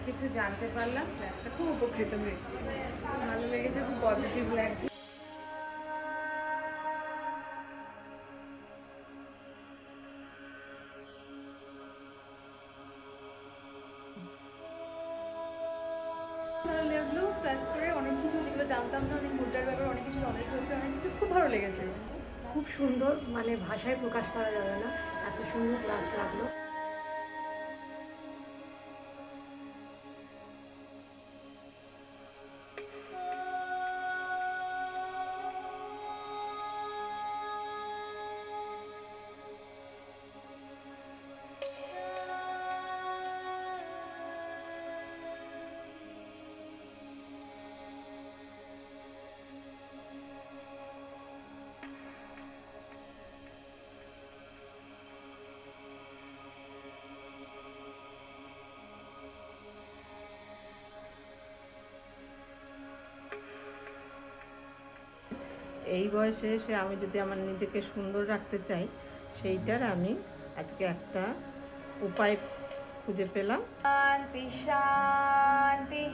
কিছু জানতে পারলাম, ক্লাসটা খুব উপকৃত হয়েছে, ভালো লেগেছে, খুব পজিটিভ লাগছে। ভালো লাগলো ক্লাস করে, অনেক কিছু যেগুলো জানতাম না, অনেক মুদ্রার ব্যাপারে অনেক কিছু নলেজ হয়েছে, অনেক কিছু খুব ভালো লেগেছে। খুব সুন্দর, মানে ভাষায় প্রকাশ করা যাবে না, এত সুন্দর ক্লাস লাগলো। এই বয়সে এসে আমি যদি আমার নিজেকে সুন্দর রাখতে চাই, সেইটার আমি আজকে একটা উপায় খুঁজে পেলাম। শান্তি শান্তি।